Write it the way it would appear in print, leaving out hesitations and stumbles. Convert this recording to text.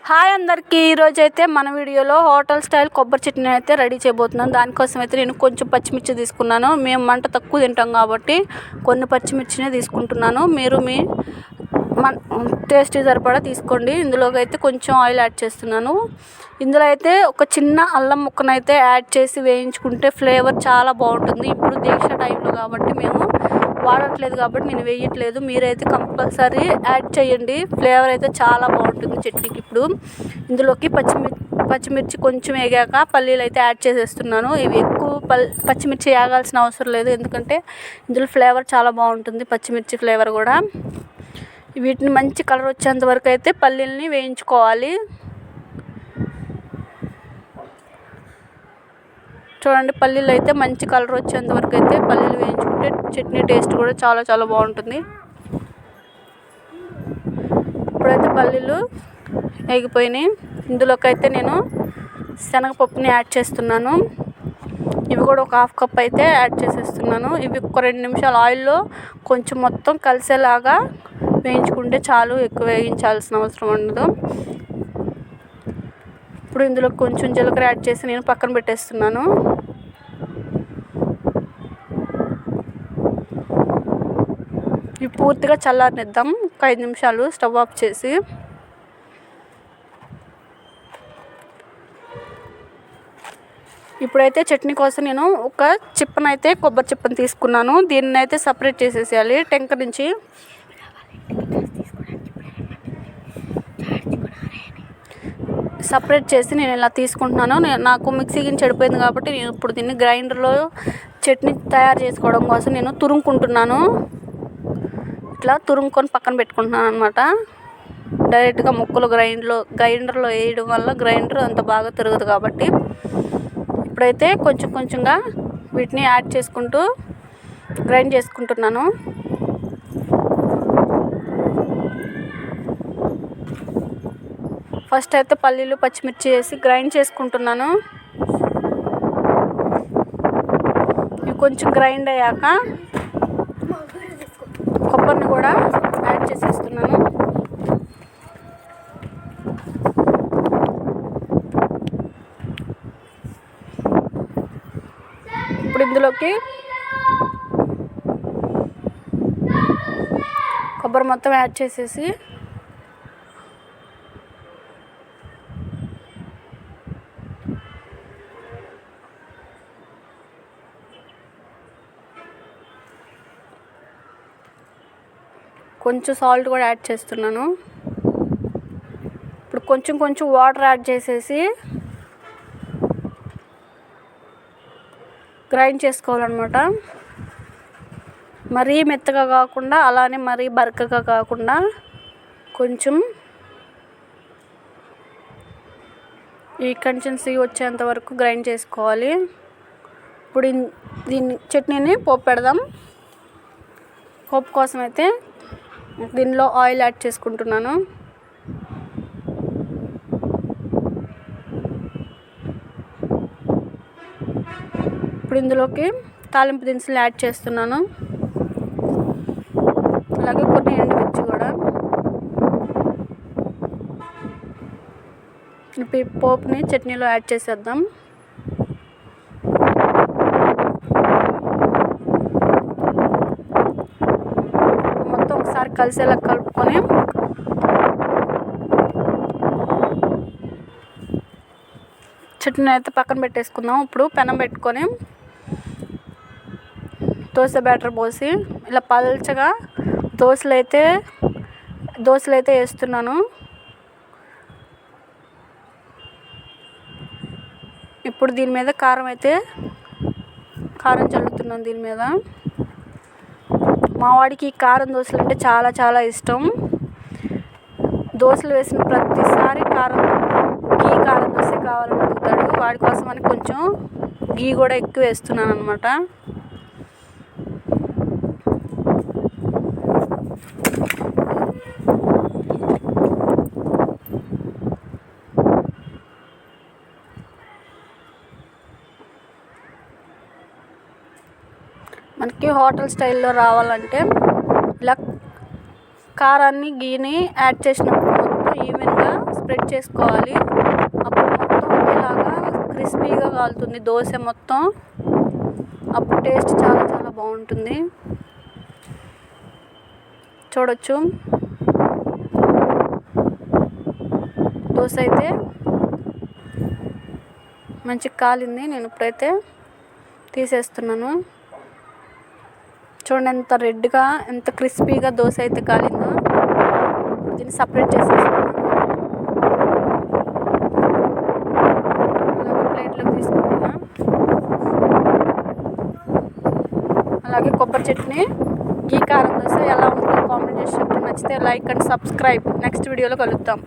Hi అందరికీ, ఈరోజైతే మన వీడియోలో హోటల్ స్టైల్ కొబ్బరి చట్నీ అయితే రెడీ చేయబోతున్నాను. దానికోసం అయితే నేను కొంచెం పచ్చిమిర్చి తీసుకున్నాను. మేము మంట తక్కువ తింటాం కాబట్టి కొన్ని పచ్చిమిర్చినే తీసుకుంటున్నాను. మీరు మీ టేస్ట్ సరిపడా తీసుకోండి. ఇందులోకి అయితే కొంచెం ఆయిల్ యాడ్ చేస్తున్నాను. ఇందులో అయితే ఒక చిన్న అల్లం ముక్కనైతే యాడ్ చేసి వేయించుకుంటే ఫ్లేవర్ చాలా బాగుంటుంది. ఇప్పుడు దీక్ష టైంలో కాబట్టి మేము వాడట్లేదు కాబట్టి నేను వేయట్లేదు. మీరైతే కంపల్సరీ యాడ్ చేయండి. ఫ్లేవర్ అయితే చాలా బాగుంటుంది చట్నీకి. ఇప్పుడు ఇందులోకి పచ్చిమిర్చి కొంచెం వేగాక పల్లీలు అయితే యాడ్ చేసేస్తున్నాను. ఇవి ఎక్కువ పచ్చిమిర్చి వేగాల్సిన అవసరం లేదు, ఎందుకంటే ఇందులో ఫ్లేవర్ చాలా బాగుంటుంది, పచ్చిమిర్చి ఫ్లేవర్ కూడా. వీటిని మంచి కలర్ వచ్చేంత వరకు అయితే పల్లీలని వేయించుకోవాలి. చూడండి, పల్లీలు అయితే మంచి కలర్ వచ్చేంత వరకు అయితే పల్లీలు వేయించుకుంటే చట్నీ టేస్ట్ కూడా చాలా చాలా బాగుంటుంది. ఇప్పుడైతే పల్లీలు వేగిపోయినాయి. ఇందులోకి అయితే నేను శనగపప్పుని యాడ్ చేస్తున్నాను. ఇవి కూడా ఒక హాఫ్ కప్ అయితే యాడ్ చేసేస్తున్నాను. ఇవి ఒక 2 నిమిషాలు ఆయిల్లో కొంచెం మొత్తం కలిసేలాగా వేయించుకుంటే చాలు, ఎక్కువ వేయించాల్సిన అవసరం ఉండదు. ఇప్పుడు ఇందులో కొంచెం జీలకర్ర యాడ్ చేసి నేను పక్కన పెట్టేస్తున్నాను. ఇవి పూర్తిగా చల్లారనిద్దాం ఒక 5 నిమిషాలు స్టవ్ ఆఫ్ చేసి. ఇప్పుడైతే చట్నీ కోసం నేను ఒక చిప్పనైతే కొబ్బరి చిప్పని తీసుకున్నాను. దీన్ని అయితే సపరేట్ చేసేసేయాలి టెంక నుంచి. సపరేట్ చేసి నేను ఇలా తీసుకుంటున్నాను. నాకు మిక్సీ గిన్నె చెడిపోయింది కాబట్టి నేను ఇప్పుడు దీన్ని గ్రైండర్లో చట్నీ తయారు చేసుకోవడం కోసం నేను తురుముకుంటున్నాను. ఇట్లా తురుముకొని పక్కన పెట్టుకుంటున్నాను అనమాట. డైరెక్ట్గా ముక్కలు గ్రైండర్లో వేయడం వల్ల గ్రైండర్ అంత బాగా తిరగదు కాబట్టి. ఇప్పుడైతే కొంచెం కొంచెంగా వీటిని యాడ్ చేసుకుంటూ గ్రైండ్ చేసుకుంటున్నాను. ఫస్ట్ అయితే పల్లీలు పచ్చిమిర్చి వేసి గ్రైండ్ చేసుకుంటున్నాను. ఇవి కొంచెం గ్రైండ్ అయ్యాక కొబ్బరిని కూడా యాడ్ చేసేస్తున్నాను. ఇప్పుడు ఇందులోకి కొబ్బరి మొత్తం యాడ్ చేసేసి కొంచెం సాల్ట్ కూడా యాడ్ చేస్తున్నాను. ఇప్పుడు కొంచెం కొంచెం వాటర్ యాడ్ చేసేసి గ్రైండ్ చేసుకోవాలన్నమాట. మరీ మెత్తగా కాకుండా అలానే మరీ బరకగా కాకుండా కొంచెం ఈ కన్సిస్టెన్సీ వచ్చేంత వరకు గ్రైండ్ చేసుకోవాలి. ఇప్పుడు దీన్ని చట్నీని పోపు పెడదాం. పోపు కోసం అయితే దీనిలో ఆయిల్ యాడ్ చేసుకుంటున్నాను. ఇప్పుడు ఇందులోకి తాలింపు దినుసులు యాడ్ చేస్తున్నాను. అలాగే కొన్ని ఎండుమిర్చి కూడా. ఇప్పుడు పోపుని చట్నీలో యాడ్ చేసేద్దాం. మొత్తం ఒకసారి కలిసేలా కలుపుకొని చట్నీ అయితే పక్కన పెట్టేసుకుందాం. ఇప్పుడు పెనం పెట్టుకొని దోశ బ్యాటర్ పోసి ఇలా పల్చగా దోశలు అయితే వేస్తున్నాను. ఇప్పుడు దీని మీద కారం చల్లుతున్నాను. దీని మీద మా వాడికి కారం దోశలు అంటే చాలా చాలా ఇష్టం. దోశలు వేసిన ప్రతిసారి కారం దోశ కావాలని అడుగుతాడు. వాడి కోసం అని కొంచెం గీ కూడా ఎక్కువ వేస్తున్నాను అనమాట. మనకి హోటల్ స్టైల్లో రావాలంటే ఇలా కారాన్ని గీని యాడ్ చేసినప్పుడు మొత్తం ఈవెన్గా స్ప్రెడ్ స్ప్రెడ్ చేసుకోవాలి. అప్పుడు మొత్తం ఒకేలాగా క్రిస్పీగా కాలుతుంది దోశ మొత్తం. అప్పుడు టేస్ట్ చాలా చాలా బాగుంటుంది. చూడొచ్చు దోశ అయితే మంచిగా కాలింది. నేను ఇప్పుడైతే తీసేస్తున్నాను. చూడండి ఎంత రెడ్గా ఎంత క్రిస్పీగా దోశ అయితే కాలిందో. దీన్ని సపరేట్ చేసేసుకున్నాను. అలాగే ప్లేట్లోకి తీసుకుంటున్నా. అలాగే కొబ్బరి చట్నీ గీ కారం దోశ ఎలా ఉందో కామెంట్ చేసి చెప్పండి. నచ్చితే లైక్ అండ్ సబ్స్క్రైబ్. నెక్స్ట్ వీడియోలో కలుద్దాం.